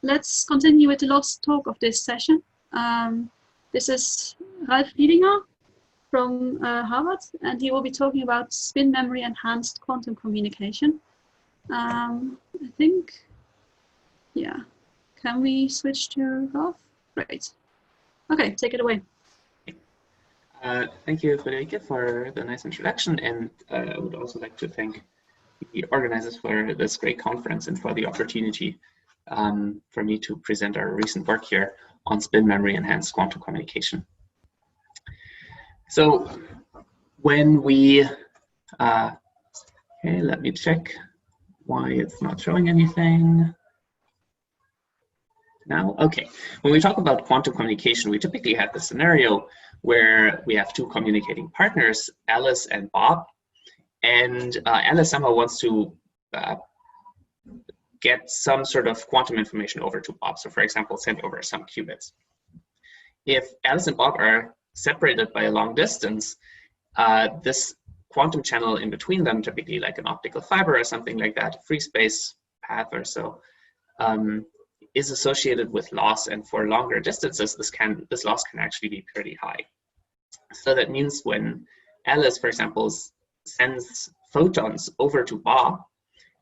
Let's continue with the last talk of this session. This is Ralf Riedinger from Harvard, and he will be talking about spin memory enhanced quantum communication. I think, yeah. Can we switch to Ralf? Great. Okay, take it away. Thank you, Friederike, for the nice introduction, and I would also like to thank the organizers for this great conference and for the opportunity for me to present our recent work here on spin memory enhanced quantum communication. So when we, okay, let me check why it's not showing anything. Now, okay, when we talk about quantum communication, we typically have the scenario where we have two communicating partners, Alice and Bob, and Alice somehow wants to get some sort of quantum information over to Bob. So for example, send over some qubits. If Alice and Bob are separated by a long distance, this quantum channel in between them, typically like an optical fiber or something like that, free space path or so, is associated with loss, and for longer distances, this loss can actually be pretty high. So that means when Alice, for example, sends photons over to Bob,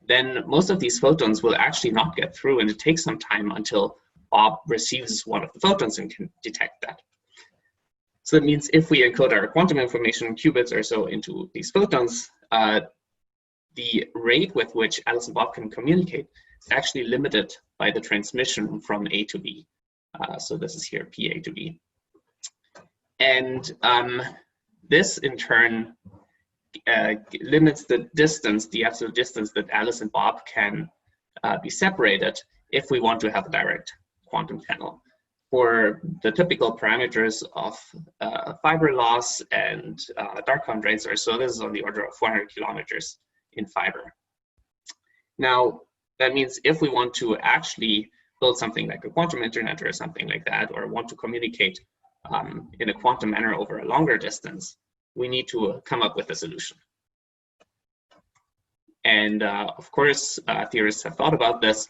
then most of these photons will actually not get through, and it takes some time until Bob receives one of the photons and can detect that. So that means if we encode our quantum information, qubits or so, into these photons, the rate with which Alice and Bob can communicate is actually limited by the transmission from A to B. So this is here PA to B. And this in turn limits the distance, the absolute distance that Alice and Bob can be separated if we want to have a direct quantum channel. For the typical parameters of fiber loss and dark current rates or so, this is on the order of 400 kilometers in fiber. Now, that means if we want to actually build something like a quantum internet or something like that, or want to communicate in a quantum manner over a longer distance, we need to come up with a solution. And of course, theorists have thought about this.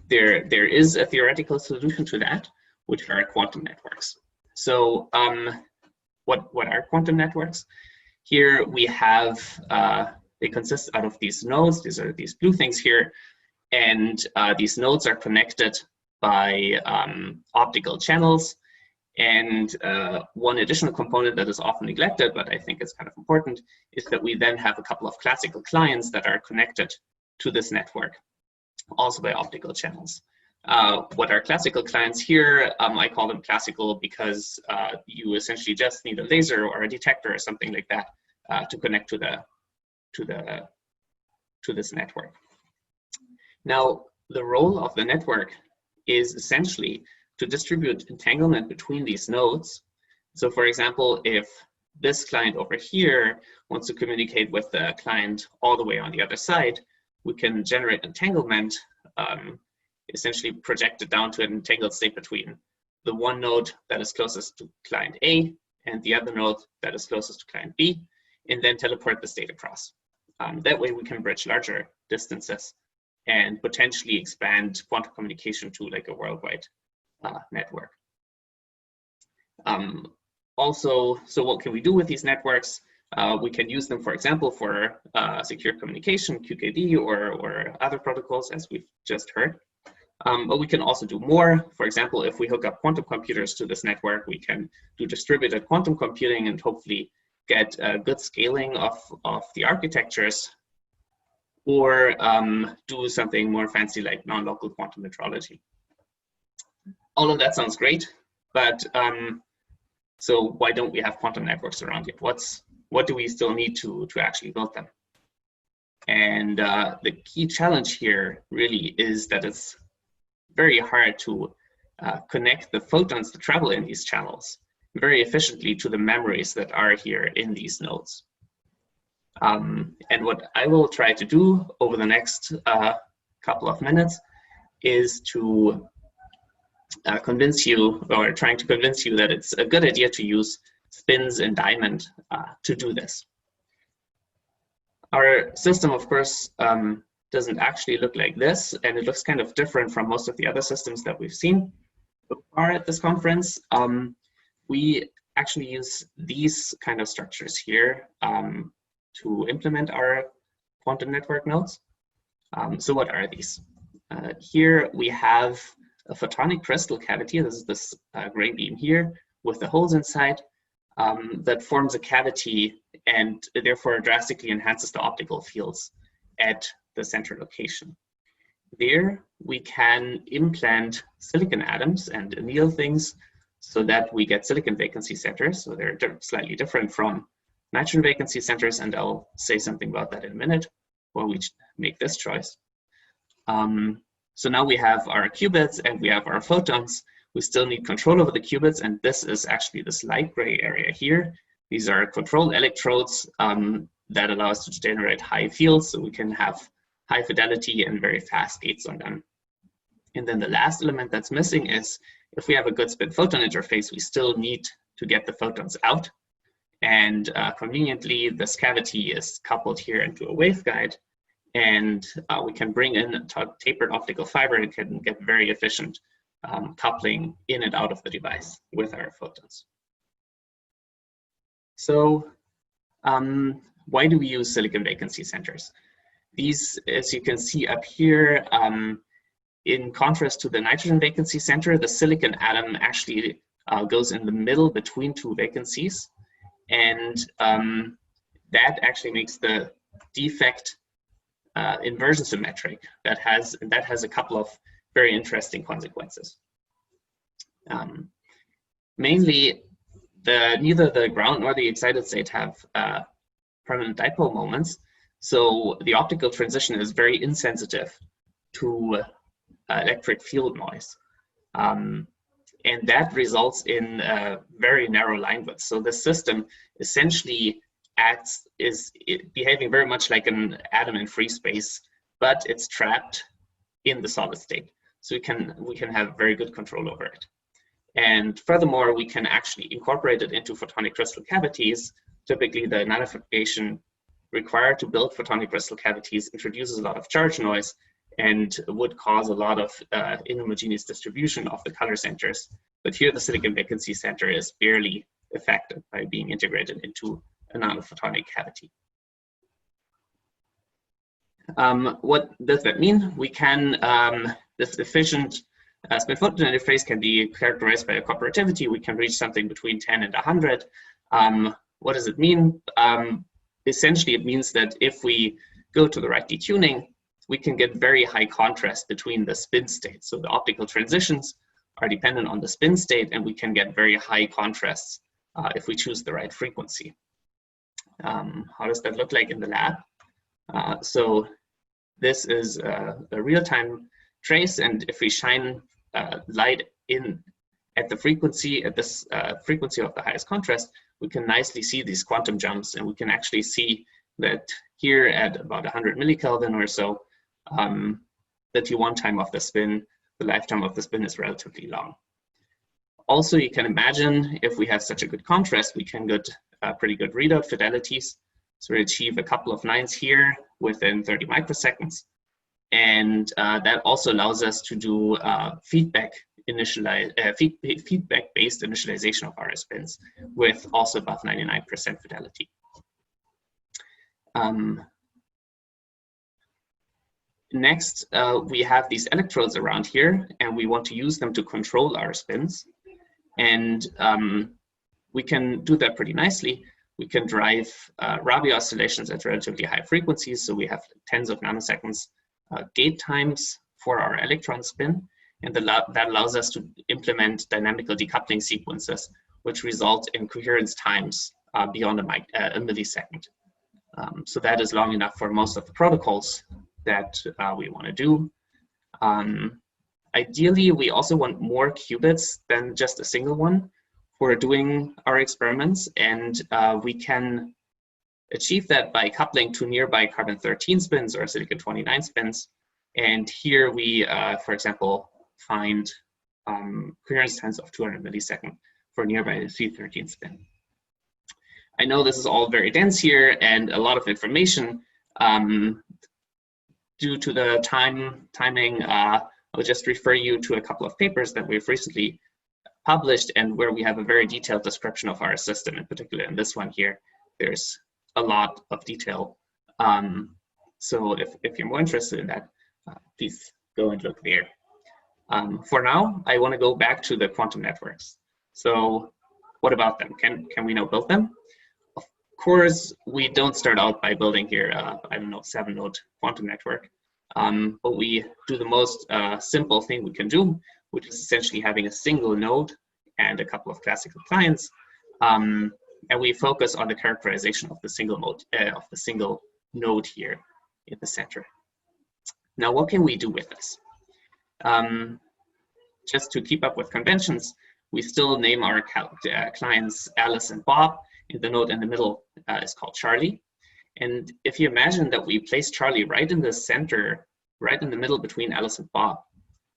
There is a theoretical solution to that, which are quantum networks. So what are quantum networks? Here we have, they consist out of these nodes. These are these blue things here. And these nodes are connected by optical channels. And one additional component that is often neglected, but I think is kind of important, is that we then have a couple of classical clients that are connected to this network, also by optical channels. What are classical clients here? I call them classical because you essentially just need a laser or a detector or something like that to connect to this network. Now, the role of the network is essentially to distribute entanglement between these nodes. So for example, if this client over here wants to communicate with the client all the way on the other side, we can generate entanglement, essentially project it down to an entangled state between the one node that is closest to client A and the other node that is closest to client B, and then teleport the state across. That way we can bridge larger distances and potentially expand quantum communication to like a worldwide network. Also, so what can we do with these networks? We can use them, for example, for secure communication, QKD, or other protocols, as we've just heard. But we can also do more. For example, if we hook up quantum computers to this network, we can do distributed quantum computing and hopefully get good scaling of the architectures, or do something more fancy like non-local quantum metrology. All of that sounds great, but so why don't we have quantum networks around it? What do we still need to actually build them? And the key challenge here really is that it's very hard to connect the photons that travel in these channels very efficiently to the memories that are here in these nodes. And what I will try to do over the next couple of minutes is to convince you, or trying to convince you, that it's a good idea to use spins and diamond to do this. Our system, of course, doesn't actually look like this, and it looks kind of different from most of the other systems that we've seen so far at this conference. We actually use these kind of structures here to implement our quantum network nodes. So what are these? Here we have a photonic crystal cavity. This is this gray beam here with the holes inside that forms a cavity and therefore drastically enhances the optical fields at the center location. There we can implant silicon atoms and anneal things so that we get silicon vacancy centers. So they're slightly different from nitrogen vacancy centers, and I'll say something about that in a minute while we make this choice. So now we have our qubits and we have our photons. We still need control over the qubits, and this is actually this light gray area here. These are control electrodes that allow us to generate high fields, so we can have high fidelity and very fast gates on them. And then the last element that's missing is, if we have a good spin photon interface, we still need to get the photons out. And conveniently, this cavity is coupled here into a waveguide, and we can bring in a tapered optical fiber and can get very efficient coupling in and out of the device with our photons. So why do we use silicon vacancy centers? These, as you can see up here, in contrast to the nitrogen vacancy center, the silicon atom actually goes in the middle between two vacancies. And that actually makes the defect inversion symmetric. That has a couple of very interesting consequences. Mainly, neither the ground nor the excited state have permanent dipole moments, so the optical transition is very insensitive to electric field noise. And that results in very narrow line width. So the system essentially is behaving very much like an atom in free space, but it's trapped in the solid state. So we can have very good control over it. And furthermore, we can actually incorporate it into photonic crystal cavities. Typically, the nanofication required to build photonic crystal cavities introduces a lot of charge noise and would cause a lot of inhomogeneous distribution of the color centers. But here the silicon vacancy center is barely affected by being integrated into a nanophotonic cavity. What does that mean? We can, this efficient spin photon interface can be characterized by a cooperativity. We can reach something between 10 and 100. What does it mean? Essentially, it means that if we go to the right detuning, we can get very high contrast between the spin states. So the optical transitions are dependent on the spin state, and we can get very high contrasts if we choose the right frequency. How does that look like in the lab? So this is a real-time trace, and if we shine light in at the frequency, at this frequency of the highest contrast, we can nicely see these quantum jumps, and we can actually see that here at about 100 millikelvin or so, the T1 time of the spin, the lifetime of the spin is relatively long. Also, you can imagine if we have such a good contrast, we can get pretty good readout fidelities. So we achieve a couple of nines here within 30 microseconds. And that also allows us to do feedback-based initialization of our spins with also above 99% fidelity. Next, we have these electrodes around here, and we want to use them to control our spins. And we can do that pretty nicely. We can drive Rabi oscillations at relatively high frequencies, so we have tens of nanoseconds gate times for our electron spin, and that allows us to implement dynamical decoupling sequences, which result in coherence times beyond a millisecond. So that is long enough for most of the protocols that we want to do. Ideally, we also want more qubits than just a single one for doing our experiments, and we can achieve that by coupling to nearby carbon-13 spins or silicon-29 spins. And here we, for example, find coherence times of 200 milliseconds for nearby C13 spin. I know this is all very dense here and a lot of information. due to the timing, I'll just refer you to a couple of papers that we've recently published and where we have a very detailed description of our system. In particular, in this one here, there's a lot of detail. So if you're more interested in that, please go and look there. For now, I want to go back to the quantum networks. So what about them? Can we now build them? Of course, we don't start out by building here, I don't know, 7-node quantum network. But we do the most simple thing we can do, which is essentially having a single node and a couple of classical clients. And we focus on the characterization of the single node here in the center. Now, what can we do with this? Just to keep up with conventions, we still name our clients Alice and Bob. And the node in the middle is called Charlie. And if you imagine that we place Charlie right in the center, right in the middle between Alice and Bob,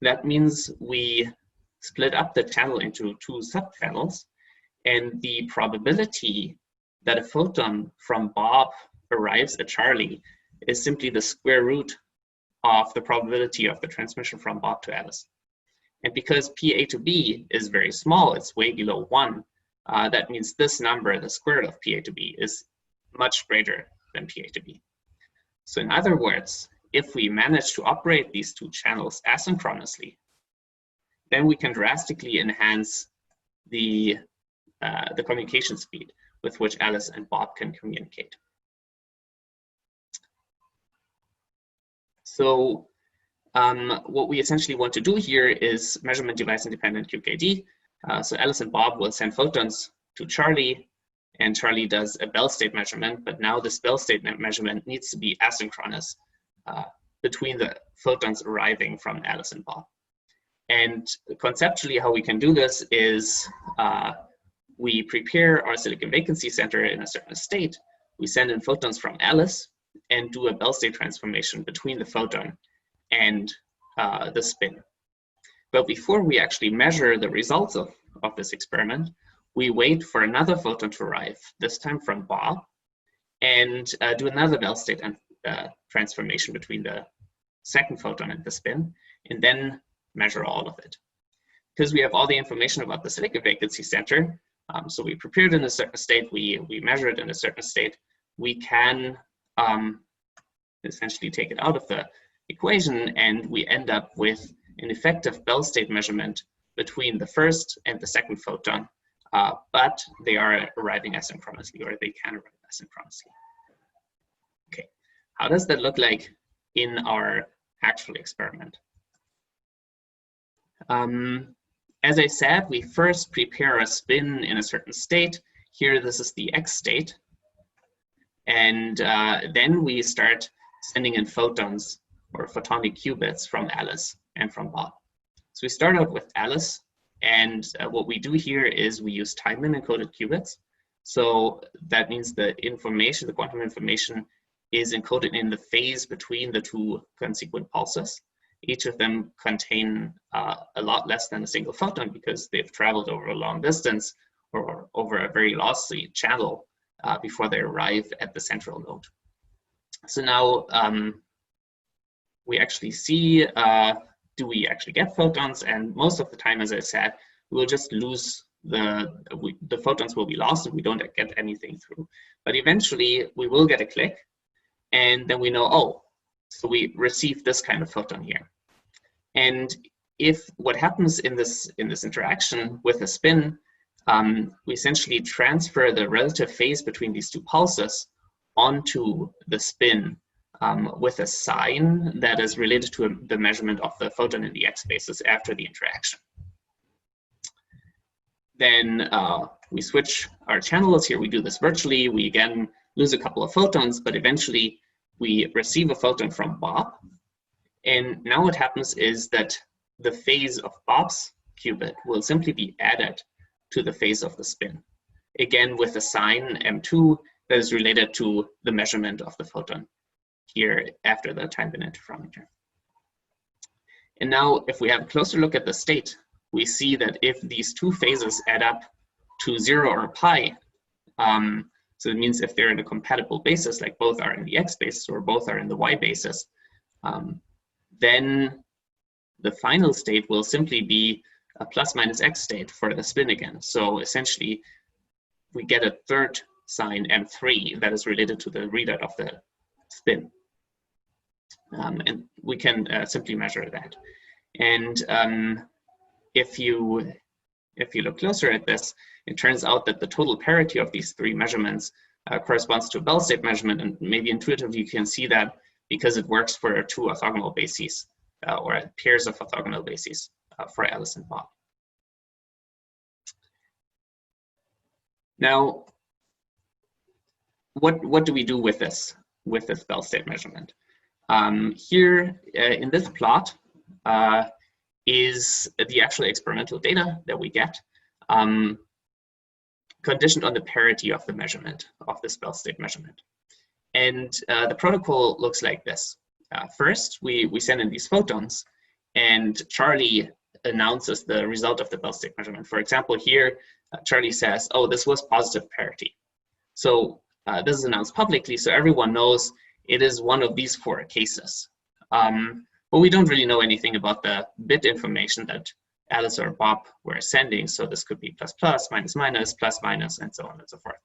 that means we split up the channel into 2 subchannels, and the probability that a photon from Bob arrives at Charlie is simply the square root of the probability of the transmission from Bob to Alice. And because PA to B is very small, it's way below 1, that means this number, the square root of PA to B, is much greater than PA to B. So in other words, if we manage to operate these 2 channels asynchronously, then we can drastically enhance the communication speed with which Alice and Bob can communicate. So what we essentially want to do here is measurement device independent QKD. So Alice and Bob will send photons to Charlie, and Charlie does a Bell state measurement, but now this Bell state measurement needs to be asynchronous between the photons arriving from Alice and Bob. And conceptually, how we can do this is we prepare our silicon vacancy center in a certain state. We send in photons from Alice and do a Bell state transformation between the photon and the spin. But before we actually measure the results of this experiment, we wait for another photon to arrive, this time from Bob, and do another Bell state and transformation between the second photon and the spin, and then measure all of it. Because we have all the information about the silicon vacancy center, so we prepared in a certain state, we measure it in a certain state, we can essentially take it out of the equation, and we end up with an effective Bell state measurement between the first and the second photon, but they are arriving asynchronously, or they can arrive asynchronously. Okay, how does that look like in our actual experiment? As I said, we first prepare a spin in a certain state. Here, this is the X state. And then we start sending in photons or photonic qubits from Alice and from Bob. So we start out with Alice, and what we do here is we use Timon encoded qubits. So that means the information, the quantum information, is encoded in the phase between the 2 consequent pulses. Each of them contain a lot less than a single photon because they've traveled over a long distance or over a very lossy channel before they arrive at the central node. So now we actually see, do we actually get photons? And most of the time, as I said, we'll just lose the photons will be lost and we don't get anything through. But eventually we will get a click, and then we know, oh, so we receive this kind of photon here. And if what happens in this interaction with a spin, we essentially transfer the relative phase between these 2 pulses onto the spin with a sign that is related to the measurement of the photon in the X basis after the interaction. Then we switch our channels here. We do this virtually. We again lose a couple of photons, but eventually we receive a photon from Bob. And now what happens is that the phase of Bob's qubit will simply be added to the phase of the spin, again with a sign M2 that is related to the measurement of the photon here after the time-bin interferometer. And now if we have a closer look at the state, we see that if these 2 phases add up to 0 or pi, so it means if they're in a compatible basis, like both are in the X basis or both are in the Y basis, then the final state will simply be a plus minus x state for the spin again. So essentially, we get a third sign M3 that is related to the readout of the spin. And we can simply measure that. And if you look closer at this, it turns out that the total parity of these three measurements corresponds to a Bell state measurement, and maybe intuitively you can see that because it works for two orthogonal bases or pairs of orthogonal bases for Alice and Bob. Now, what do we do with this Bell state measurement? Here in this plot is the actual experimental data that we get, conditioned on the parity of the measurement, of this Bell state measurement. And the protocol looks like this. First, we send in these photons, and Charlie announces the result of the Bell state measurement. For example, here, Charlie says, oh, this was positive parity. So this is announced publicly, so everyone knows it is one of these four cases. But we don't really know anything about the bit information that Alice or Bob were sending. So this could be plus plus, minus minus, plus minus, and so on and so forth.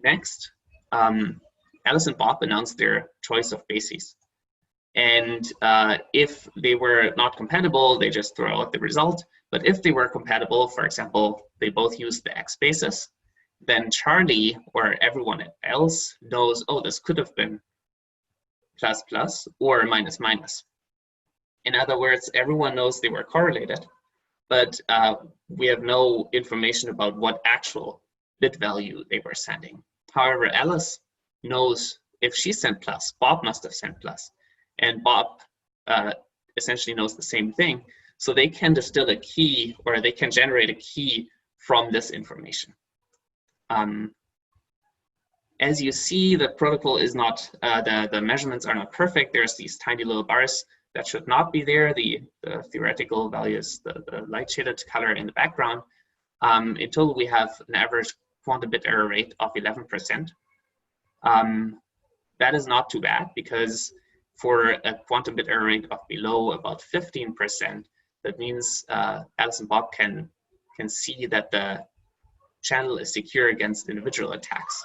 Next, Alice and Bob announced their choice of bases. And if they were not compatible, they just throw out the result. But if they were compatible, for example, they both use the X basis, then Charlie or everyone else knows, oh, this could have been plus plus or minus minus. In other words, everyone knows they were correlated, but we have no information about what actual bit value they were sending. However, Alice knows if she sent plus, Bob must have sent plus, and Bob essentially knows the same thing. So they can distill a key, or they can generate a key from this information. As you see, the protocol is not, the measurements are not perfect. There's these tiny little bars that should not be there. The theoretical value is the light shaded color in the background. In total, we have an average quantum bit error rate of 11%. That is not too bad, because for a quantum bit error rate of below about 15%, that means Alice and Bob can see that the channel is secure against individual attacks.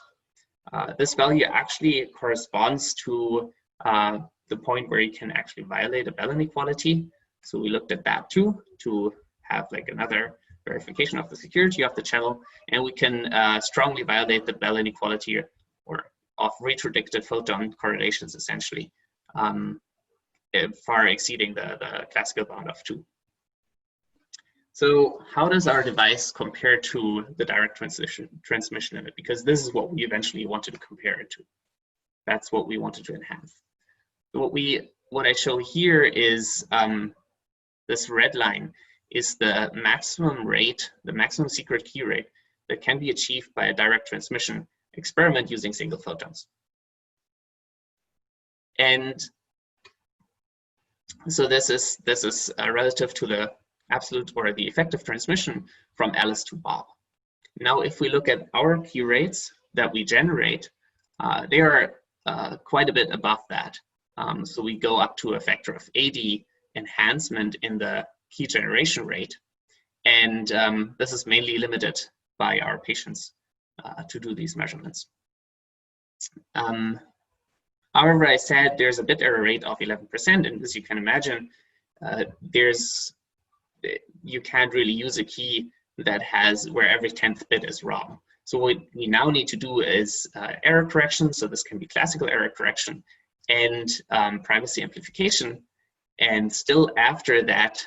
This value actually corresponds to the point where you can actually violate a Bell inequality. So we looked at that too, to have like another verification of the security of the channel, and we can strongly violate the Bell inequality or of retrodicted photon correlations, essentially, far exceeding the classical bound of 2. So how does our device compare to the direct transmission limit? Because this is what we eventually wanted to compare it to. That's what we wanted to enhance. So what I show here is this red line is the maximum rate, the maximum secret key rate that can be achieved by a direct transmission experiment using single photons. And so this is relative to the absolute or the effective transmission from Alice to Bob. Now, if we look at our key rates that we generate, they are quite a bit above that. So we go up to a factor of 80 enhancement in the key generation rate. And this is mainly limited by our patience to do these measurements. However, I said there's a bit error rate of 11%, and as you can imagine, you can't really use a key that has where every 10th bit is wrong. So what we now need to do is error correction. So this can be classical error correction and privacy amplification. And still after that,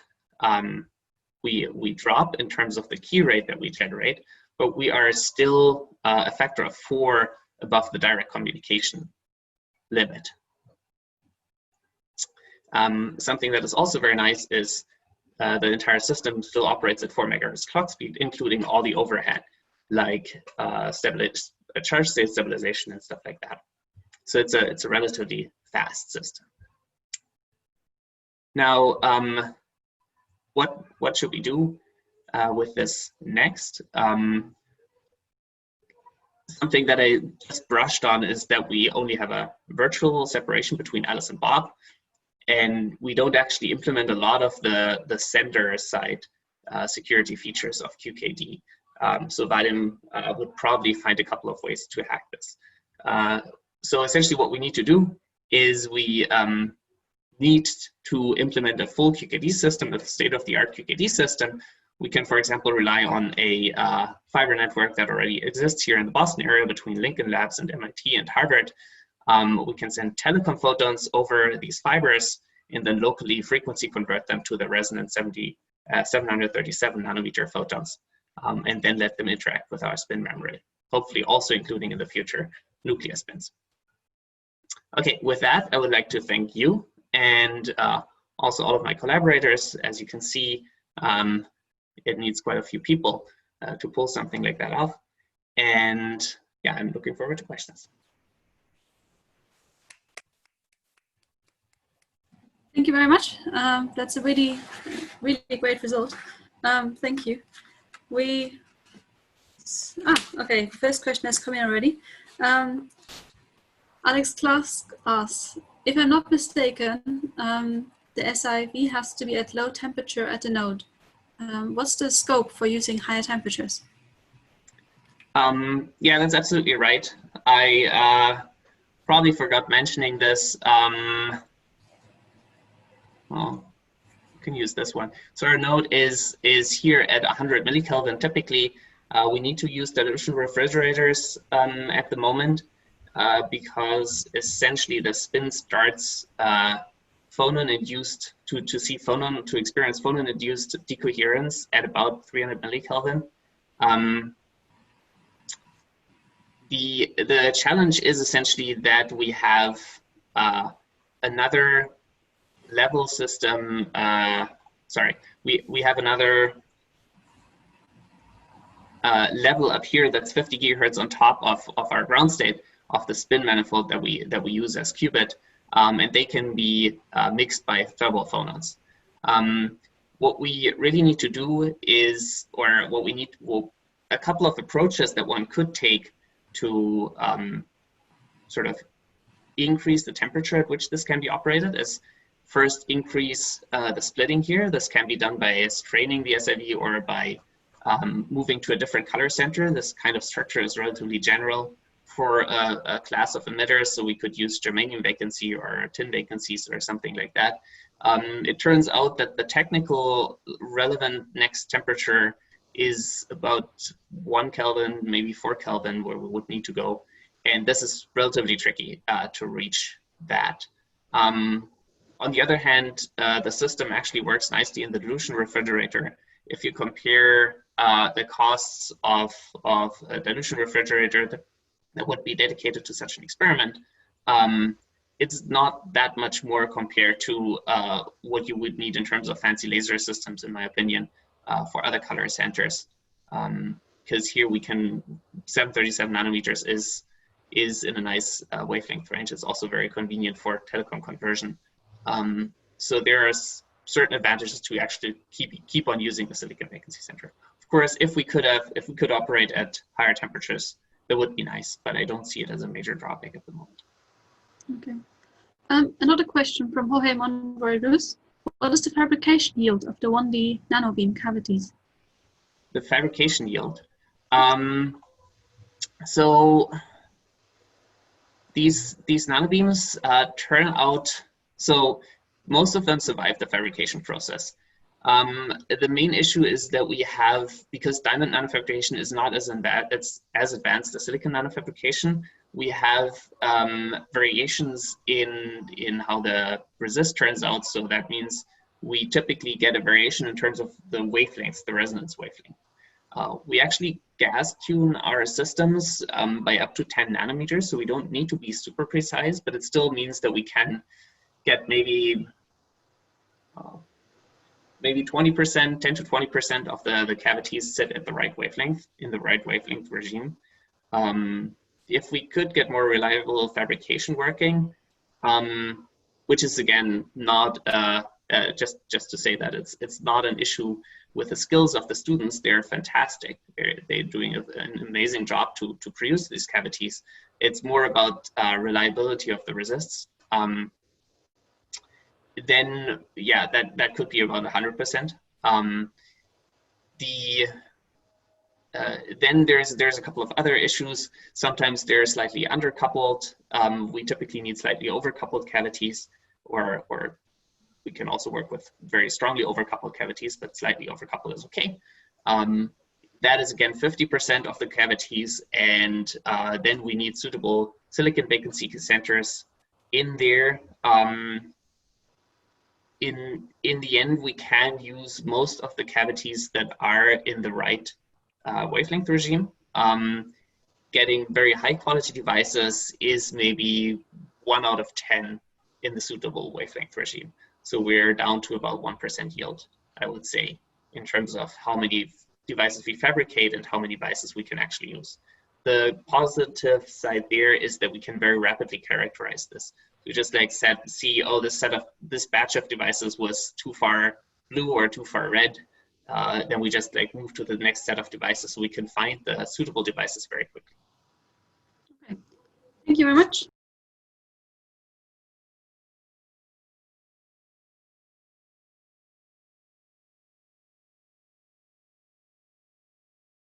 we drop in terms of the key rate that we generate, but we are still a factor of 4 above the direct communication limit. Something that is also very nice is the entire system still operates at 4 megahertz clock speed, including all the overhead, like charge state stabilization and stuff like that. So it's a relatively fast system. Now, what should we do with this next? Something that I just brushed on is that we only have a virtual separation between Alice and Bob, and we don't actually implement a lot of the sender side security features of QKD. So Vadim would probably find a couple of ways to hack this. So essentially what we need to do is we need to implement a full QKD system, a state-of-the-art QKD system. We can, for example, rely on a fiber network that already exists here in the Boston area between Lincoln Labs and MIT and Harvard. We can send telecom photons over these fibers and then locally frequency convert them to the resonant 737 nanometer photons, and then let them interact with our spin memory, hopefully also including in the future nuclear spins. Okay, with that, I would like to thank you and also all of my collaborators. As you can see, it needs quite a few people to pull something like that off. And yeah, I'm looking forward to questions. Thank you very much. That's a really great result. Thank you. Okay, first question has come in already. Alex Klask asks, if I'm not mistaken, the SIV has to be at low temperature at the node. What's the scope for using higher temperatures? Yeah, that's absolutely right. I probably forgot mentioning this. Well, you can use this one. So our node is here at 100 millikelvin. Typically, we need to use dilution refrigerators at the moment because essentially the spin starts phonon-induced to experience phonon-induced decoherence at about 300 millikelvin. The challenge is essentially that we have another level system. We have another level up here that's 50 gigahertz on top of our ground state of the spin manifold that we use as qubit, and they can be mixed by thermal phonons. What we really need to do is, or what we need, a couple of approaches that one could take to sort of increase the temperature at which this can be operated is first increase the splitting here. This can be done by straining the SIV or by moving to a different color center. This kind of structure is relatively general for a class of emitters, so we could use germanium vacancy or tin vacancies or something like that. It turns out that the technical relevant next temperature is about 1 Kelvin, maybe 4 Kelvin, where we would need to go. And this is relatively tricky to reach that. On the other hand, the system actually works nicely in the dilution refrigerator. If you compare the costs of a dilution refrigerator that would be dedicated to such an experiment, it's not that much more compared to what you would need in terms of fancy laser systems, in my opinion, for other color centers. Because here we can, 737 nanometers is in a nice wavelength range. It's also very convenient for telecom conversion. So there are certain advantages to actually keep on using the silicon vacancy center. Of course, if we could operate at higher temperatures, that would be nice, but I don't see it as a major drawback at the moment. Okay. Another question from Jorge Monroy-Ruz. What is the fabrication yield of the 1D nanobeam cavities? The fabrication yield. So these nanobeams turn out, so most of them survive the fabrication process. The main issue is that we have, because diamond nanofabrication is not as advanced as silicon nanofabrication, we have variations in how the resist turns out. So that means we typically get a variation in terms of the wavelengths, the resonance wavelength. We actually gas tune our systems by up to 10 nanometers, so we don't need to be super precise, but it still means that we can get maybe 20%, 10 to 20% of the cavities sit at the right wavelength, in the right wavelength regime. If we could get more reliable fabrication working, which is again not a just to say that it's not an issue with the skills of the students. They're fantastic. They're doing an amazing job to produce these cavities. It's more about reliability of the resists. Then yeah, that could be about 100%. Then there's a couple of other issues. Sometimes they're slightly undercoupled. We typically need slightly overcoupled cavities, or we can also work with very strongly overcoupled cavities, but slightly overcoupled is okay. That is again 50% of the cavities, and then we need suitable silicon vacancy centers in there. In the end, we can use most of the cavities that are in the right wavelength regime. Getting very high quality devices is maybe 1 out of 10 in the suitable wavelength regime. So we're down to about 1% yield, I would say, in terms of how many devices we fabricate and how many devices we can actually use. The positive side there is that we can very rapidly characterize this. We just like see, oh, this batch of devices was too far blue or too far red. Then we just like move to the next set of devices so we can find the suitable devices very quickly. Okay, thank you very much.